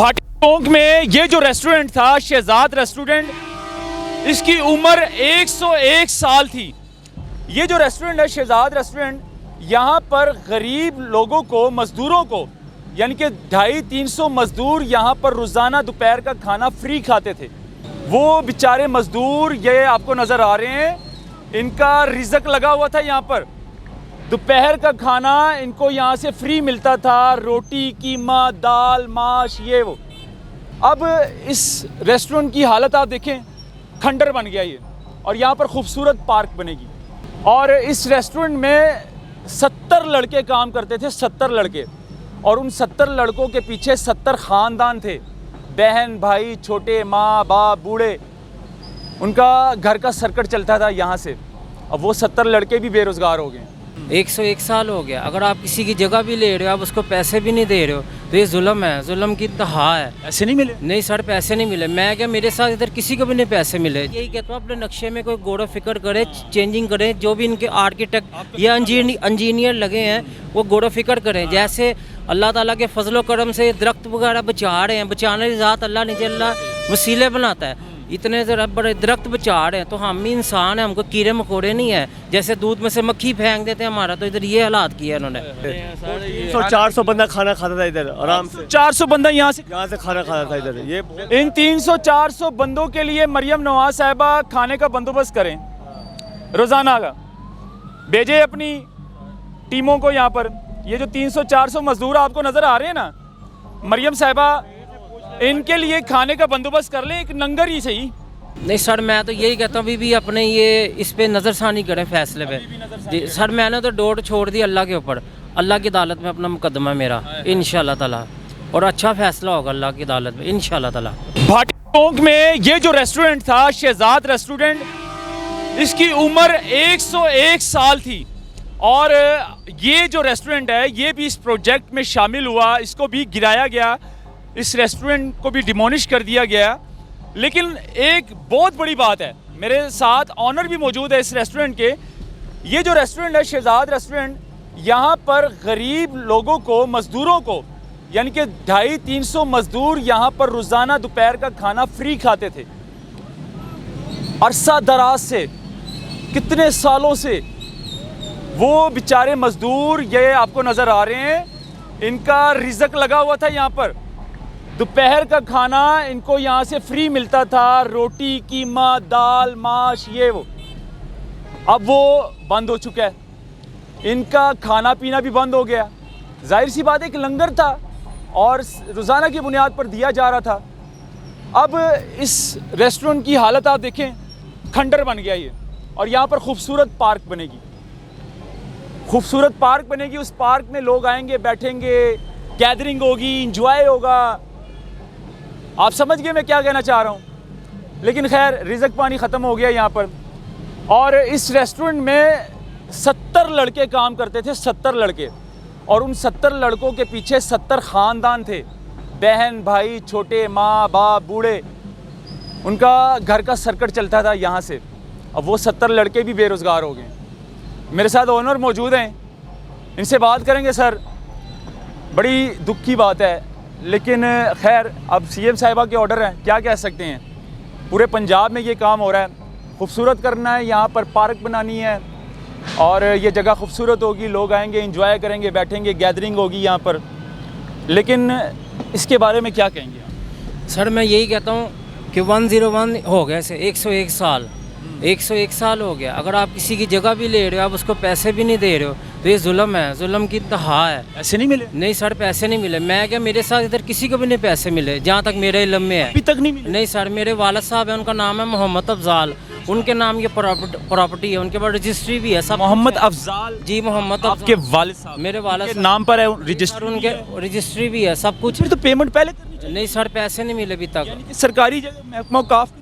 भाटी चौक में ये जो रेस्टोरेंट था शहजाद रेस्टोरेंट, इसकी उम्र 101 साल थी। ये जो रेस्टोरेंट है शहजाद रेस्टोरेंट, यहाँ पर गरीब लोगों को, मज़दूरों को, यानी कि 250-300 मज़दूर यहाँ पर रोज़ाना दोपहर का खाना फ्री खाते थे। वो बेचारे मज़दूर ये आपको नज़र आ रहे हैं, इनका रिज़्क लगा हुआ था यहाँ पर। दोपहर का खाना इनको यहाँ से फ्री मिलता था, रोटी, कीमा, दाल, माश, ये वो। अब इस रेस्टोरेंट की हालत आप देखें, खंडर बन गया ये, और यहाँ पर खूबसूरत पार्क बनेगी। और इस रेस्टोरेंट में 70 लड़के काम करते थे, 70 लड़के, और उन 70 लड़कों के पीछे 70 ख़ानदान थे, बहन भाई, छोटे, माँ बाप, बूढ़े। उनका घर का सर्कट चलता था यहाँ से। अब वो 70 लड़के भी बेरोज़गार हो गए। 101 साल हो गया। अगर आप किसी की जगह भी ले रहे हो, आप उसको पैसे भी नहीं दे रहे हो, तो ये जुल्म है, जुल्म की इंतहा है। ऐसे नहीं मिले? नहीं सर, पैसे नहीं मिले। मैं क्या, मेरे साथ इधर किसी को भी नहीं पैसे मिले। यही कहता हूँ, अपने नक्शे में कोई गौर फिक्र करे, चेंजिंग करें। जो भी इनके आर्किटेक्ट या इंजीनियर लगे हैं, वो गौर फिक्र करें। जैसे अल्लाह ताला के फजलो करम से दरख्त वगैरह बचा रहे हैं, बचाने की ज़ात अल्लाह ने जल्ला वसीले बनाता है। इतने ज़रा बड़े दरख्त बचा रहे हैं, तो हम भी इंसान हैं, हमको कीड़े मकोड़े नहीं है। जैसे दूध में से मक्खी फेंक देते हैं हमारा, तो इधर ये हालात किया इन्होंने। 300-400 बंदा खाना खाता था इधर आराम से। 400 बंदा यहाँ से खाना खाता था इधर। ये इन 300-400 बंदों के लिए मरियम नवाज साहिबा खाने का बंदोबस्त करें, रोज़ाना का भेजे अपनी टीमों को यहाँ पर। ये जो 300-400 मजदूर आपको नज़र आ रहे हैं ना, मरियम साहिबा इनके लिए खाने का बंदोबस्त कर लें, एक नंगर ही सही। नहीं सर, मैं तो यही कहता हूँ भी अपने ये इस पे नज़रसानी करें फैसले पे। जी सर, मैंने तो डोर छोड़ दी अल्लाह के ऊपर। अल्लाह की अदालत में अपना मुकदमा मेरा इंशाल्लाह ताला, और अच्छा फैसला होगा अल्लाह की अदालत में इंशाल्लाह ताला। भाटी चौक में ये जो रेस्टोरेंट था शहजाद रेस्टोरेंट, इसकी उम्र 101 साल थी। और ये जो रेस्टोरेंट है, ये भी इस प्रोजेक्ट में शामिल हुआ, इसको भी गिराया गया, इस रेस्टोरेंट को भी डिमोलिश कर दिया गया। लेकिन एक बहुत बड़ी बात है, मेरे साथ ऑनर भी मौजूद है इस रेस्टोरेंट के। ये जो रेस्टोरेंट है शहजाद रेस्टोरेंट, यहाँ पर गरीब लोगों को, मज़दूरों को, यानी कि 250-300 मज़दूर यहाँ पर रोज़ाना दोपहर का खाना फ्री खाते थे। अरसा दराज से, कितने सालों से वो बेचारे मज़दूर ये आपको नज़र आ रहे हैं, इनका रिज़्क लगा हुआ था यहाँ पर। दोपहर का खाना इनको यहाँ से फ्री मिलता था, रोटी, कीमा, दाल, माश, ये वो। अब वो बंद हो चुका है, इनका खाना पीना भी बंद हो गया। जाहिर सी बात है, एक लंगर था और रोज़ाना की बुनियाद पर दिया जा रहा था। अब इस रेस्टोरेंट की हालत आप देखें, खंडर बन गया ये, और यहाँ पर खूबसूरत पार्क बनेगी, खूबसूरत पार्क बनेगी। उस पार्क में लोग आएंगे, बैठेंगे, गैदरिंग होगी, इंजॉय होगा। आप समझ गए मैं क्या कहना चाह रहा हूँ। लेकिन खैर, रिज़्क पानी ख़त्म हो गया यहाँ पर। और इस रेस्टोरेंट में 70 लड़के काम करते थे, 70 लड़के, और उन 70 लड़कों के पीछे 70 ख़ानदान थे, बहन भाई, छोटे, माँ बाप, बूढ़े। उनका घर का सर्कट चलता था यहाँ से। अब वो 70 लड़के भी बेरोज़गार हो गए। मेरे साथ ओनर मौजूद हैं, इनसे बात करेंगे। सर, बड़ी दुख की बात है, लेकिन खैर अब सीएम साहिबा के ऑर्डर हैं, क्या कह सकते हैं। पूरे पंजाब में ये काम हो रहा है, खूबसूरत करना है, यहाँ पर पार्क बनानी है, और ये जगह खूबसूरत होगी, लोग आएंगे, एंजॉय करेंगे, बैठेंगे, गैदरिंग होगी यहाँ पर। लेकिन इसके बारे में क्या कहेंगे आप? सर मैं यही कहता हूँ कि 101 हो गया से 101 साल, 101 साल हो गया। अगर आप किसी की जगह भी ले रहे हो, आप उसको पैसे भी नहीं दे रहे हो, तो ये जुल्म है, जुल्म की इंतहा है। ऐसे नहीं मिले? नहीं सर, पैसे नहीं मिले। मैं क्या, मेरे साथ इधर किसी को भी नहीं पैसे मिले, जहाँ तक मेरे इल्म में है। अभी तक नहीं मिले? नहीं सर, मेरे वालिद साहब हैं, उनका नाम है मोहम्मद अफजाल, उनके नाम ये प्रॉपर्टी है, उनके पास रजिस्ट्री भी है सब। मोहम्मद अफजाल? जी, मोहम्मद आपके वालिद साहब? मेरे वालिद के नाम पर है रजिस्ट्री? उनके रजिस्ट्री भी है, सब कुछ। फिर तो पेमेंट पहले करनी चाहिए। नहीं सर, पैसे नहीं मिले अभी तक। यानी कि सरकारी जगह महकमा औकाफ की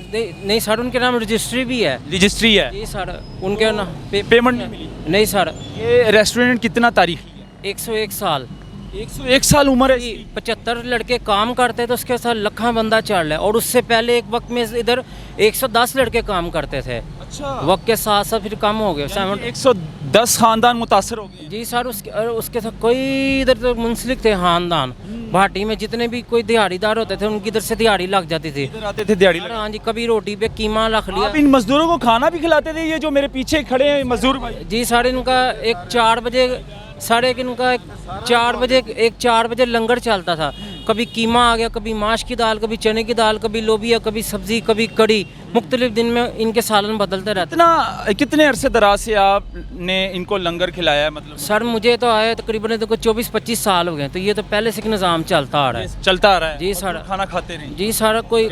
तो नहीं सर, उनके नाम रजिस्ट्री भी है। रजिस्ट्री है? जी सर, उनके ना पेमेंट नहीं मिली? नहीं सर। ये रेस्टोरेंट कितना तारीखी है? 101 साल। 101 साल उम्र है इसकी। 75 लड़के काम करते थे, उसके साथ लखा बंदा चढ़ रहा है। और उससे पहले एक वक्त में इधर 110 लड़के काम करते थे। अच्छा वक्त के साथ साथ फिर कम हो गया 110 खानदान मुतासर हो गए। जी सर उसके साथ कोई इधर तो मुंसलिक थे खानदान भाटी में जितने भी कोई दिहाड़ीदार होते थे उनकी इधर से दिहाड़ी लग जाती थी। इधर आते थे दिहाड़ी और लगाने। हाँ जी कभी रोटी पे कीमा रख लिया। आप इन मजदूरों को खाना भी खिलाते थे? ये जो मेरे पीछे खड़े हैं मजदूर भाई, जी साढ़े इनका एक 4 बजे इनका एक 4 बजे लंगर चलता था। कभी कीमा आ गया, कभी माश की दाल, कभी चने की दाल, कभी लोबिया, कभी सब्जी, कभी कड़ी। मुख्तलिफ दिन में इनके सालन बदलते रहते। कितने अरसे दराज से आपने इनको लंगर खिलाया है? मतलब सर मुझे तो आए तकरीबन देखो 24-25 साल हो गए, तो ये तो पहले से निज़ाम चलता आ रहा है। चलता आ रहा है जी और सर। खाना खाते नहीं? जी सर कोई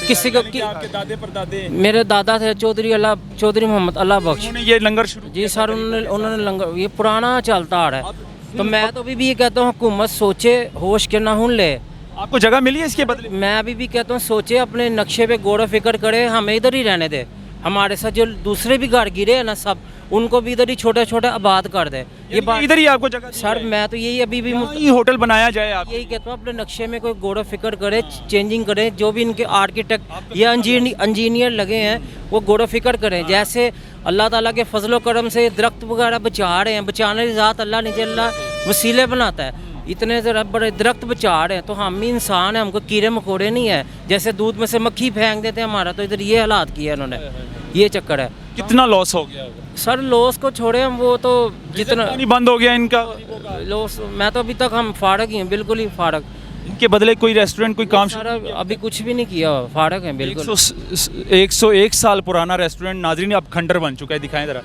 किसी को आपके दादे परदादे मेरे दादा थे चौधरी मोहम्मद अल्लाह बख्श। उन्होंने ये लंगर शुरू जी सर उन्होंने लंगर ये पुराना चलता आ रहा है। तो मैं तो अभी भी ये कहता हूँ हुकूमत सोचे होश के नाहुन ले। आपको जगह मिली है इसके बदले? मैं अभी भी कहता हूँ सोचे अपने नक्शे पे गौर फिक्र करे, हमें इधर ही रहने दे। हमारे साथ जो दूसरे भी घर गिरे हैं ना सब उनको भी इधर ही छोटा छोटा आबाद कर दे। ये बात इधर ही आपको जगह सर मैं तो यही अभी भी ये होटल बनाया जाए। आप यही कहता हूँ अपने नक्शे में कोई गौर फिक्र करे, चेंजिंग करे। जो भी इनके आर्किटेक्ट या इंजीनियर लगे हैं वो गौर फिक्र करें। जैसे अल्लाह ताला के फजलो करम से दरख्त वगैरह बचा रहे हैं, बचाने की ज़ात अल्लाह ने जल्ला वसीले बनाता है। इतने ज़रा बड़े दरख्त बचा रहे हैं तो हम ही इंसान हैं, हमको कीड़े मकोड़े नहीं है। जैसे दूध में से मक्खी फेंक देते हैं हमारा, तो इधर ये हालात किया इन्होंने। ये चक्कर है। कितना लॉस हो गया? सर लॉस को छोड़े हम, वो तो जितना नहीं बंद हो गया इनका? लॉस मैं तो अभी तक हम फारग ही हैं, बिल्कुल ही फारग। इनके बदले कोई रेस्टोरेंट कोई काम सर अभी कुछ भी नहीं किया, फारग हैं बिल्कुल। 101 साल पुराना रेस्टोरेंट नाजरीन अब खंडर बन चुका है। दिखाएं ज़रा।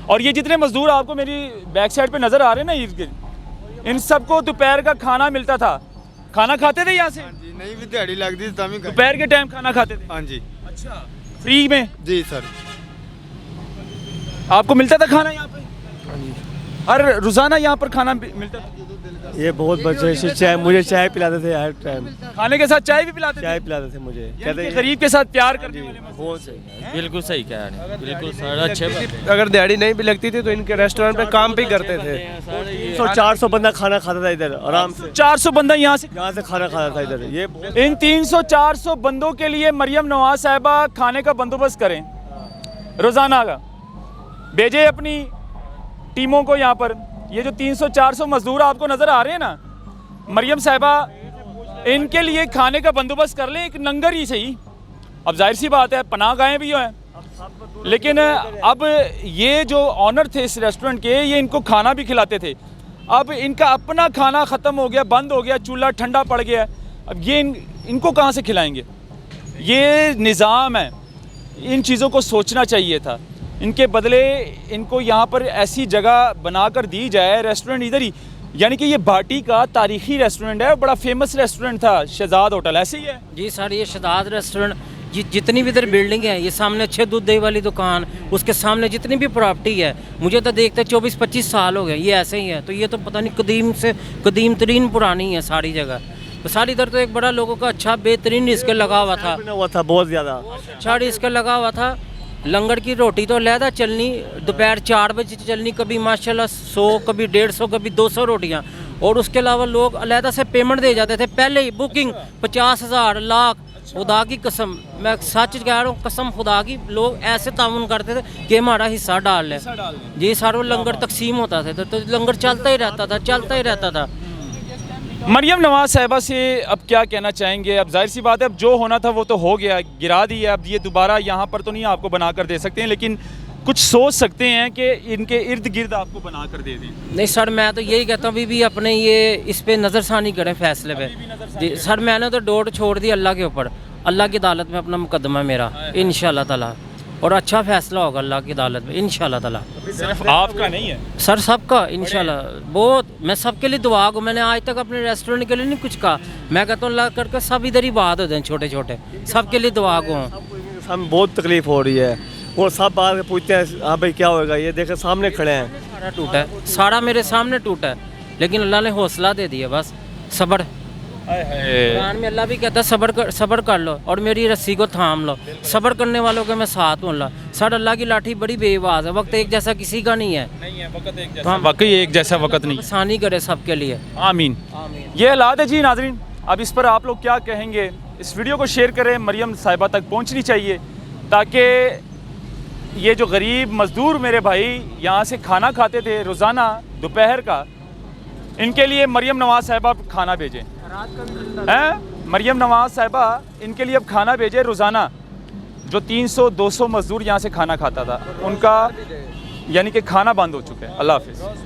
और ये जितने मजदूर आपको मेरी बैक साइड पे नज़र आ रहे हैं ना इर्द गिर्द, इन सबको दोपहर का खाना मिलता था। खाना खाते थे यहाँ से? जी नहीं भी दिहाड़ी लगती थी दोपहर के टाइम खाना खाते थे? हाँ जी। अच्छा फ्री में? जी सर। आपको मिलता था खाना यहाँ पे? हर रोज़ाना यहाँ पर खाना मिलता था? ये बहुत बच्चे से चाय मुझे चाय पिलाते थे हर टाइम। खाने के साथ चाय भी पिलाते थे? चाय piलाते थे मुझे। कहते हैं गरीब के साथ प्यार करने वाले मजदूर। बहुत सही। बिल्कुल सही कह रहे हैं, बिल्कुल सर अच्छे बात। अगर दिहाड़ी नहीं भी लगती थी तो इनके रेस्टोरेंट पे काम भी करते थे। 300-400 बंदा खाना खाता था इधर आराम से। 400 बंदा यहाँ से खाना खाता था इधर। ये बहुत इन 300-400 बंदों के लिए मरियम नवाज साहिबा खाने का बंदोबस्त करें रोज़ाना का, भेजे अपनी टीमों को यहाँ पर। ये जो 300-400 मजदूर आपको नज़र आ रहे हैं ना, मरियम साहिबा इनके लिए खाने का बंदोबस्त कर लें, एक लंगर ही सही। अब जाहिर सी बात है पनाह गाहें भी हैं, लेकिन अब ये जो ऑनर थे इस रेस्टोरेंट के, ये इनको खाना भी खिलाते थे। अब इनका अपना खाना ख़त्म हो गया, बंद हो गया, चूल्हा ठंडा पड़ गया। अब ये इनको कहाँ से खिलाएंगे? ये निज़ाम है, इन चीज़ों को सोचना चाहिए था। इनके बदले इनको यहाँ पर ऐसी जगह बनाकर दी जाए, रेस्टोरेंट इधर ही। यानी कि ये भाटी का तारीखी रेस्टोरेंट है, बड़ा फेमस रेस्टोरेंट था शहजाद होटल, ऐसे ही है? जी सर ये शहजाद रेस्टोरेंट, जितनी भी इधर बिल्डिंग है, ये सामने अच्छे दूध दही वाली दुकान, उसके सामने जितनी भी प्रॉपर्टी है, मुझे तो देखते 24-25 साल हो गए ये ऐसे ही है। तो ये तो पता नहीं कदीम तरीन पुरानी है सारी जगह। तो सारी इधर तो एक बड़ा लोगों का अच्छा बेहतरीन रिस्क लगा हुआ था, बहुत ज़्यादा अच्छा रिस्क लगा हुआ था। लंगर की रोटी तो लहदा चलनी, दोपहर 4 बजे चलनी, कभी माशाल्लाह 100, कभी 150, कभी 200 रोटियां। और उसके अलावा लोग अलहदा से पेमेंट दे जाते थे पहले ही, बुकिंग 50,000 लाख। खुदा की कसम, मैं सच कह रहा हूँ, कसम खुदा की, लोग ऐसे ताउन करते थे कि हमारा हिस्सा डाल लें। जी सारा लंगर तकसीम होता था तो लंगर चलता ही रहता था। मरियम नवाज साहिबा से अब क्या कहना चाहेंगे? अब जाहिर सी बात है, अब जो होना था वो तो हो गया, गिरा दिया। अब ये दोबारा यहाँ पर तो नहीं आपको बना कर दे सकते हैं, लेकिन कुछ सोच सकते हैं कि इनके इर्द गिर्द आपको बना कर दे दें। नहीं सर मैं तो यही कहता हूँ अभी भी अपने ये इस पे नज़रसानी करें फैसले पे। जी सर मैंने तो डोर छोड़ दी अल्लाह के ऊपर, अल्लाह की अदालत में अपना मुकदमा मेरा इंशाल्लाह ताला, और अच्छा फैसला होगा अल्लाह की अदालत में इंशाल्लाह ताला। सिर्फ आपका नहीं है सर सबका इंशाल्लाह, बहुत मैं सबके लिए दुआ को, मैंने आज तक अपने रेस्टोरेंट के लिए नहीं कुछ कहा। मैं कहता हूँ अल्लाह करके सब इधर ही बात हो जाए, छोटे छोटे सबके लिए दुआ को। हमें बहुत तकलीफ हो रही है, वो सब बात पूछते हैं हाँ भाई क्या होगा। ये देखे सामने खड़े हैं, सारा टूटा है, सारा मेरे सामने टूटा है, लेकिन अल्लाह ने हौसला दे दिया, बस सब्र। कुरान में अल्लाह भी कहता है सब्र कर लो और मेरी रस्सी को थाम लो, सब्र करने वालों के मैं साथ हूँ। सर अल्लाह की लाठी बड़ी बेआवाज़ है, वक्त एक जैसा किसी का नहीं है। वक्त एक जैसा, वाकई एक जैसा वक्त नहीं। आसानी करे सबके लिए, आमीन। ये हालात है जी नाजरीन। अब इस पर आप लोग क्या कहेंगे? इस वीडियो को शेयर करें, मरियम साहिबा तक पहुँचनी चाहिए ताकि ये जो गरीब मज़दूर मेरे भाई यहाँ से खाना खाते थे रोज़ाना दोपहर का, इनके लिए मरियम नवाज़ साहिबा खाना भेजें हैं। मरियम नवाज़ साहिबा इनके लिए अब खाना भेजे रोज़ाना। जो 300-200 मज़दूर यहाँ से खाना खाता था, उनका यानी कि खाना बंद हो चुका है। अल्लाह हाफ़िज़।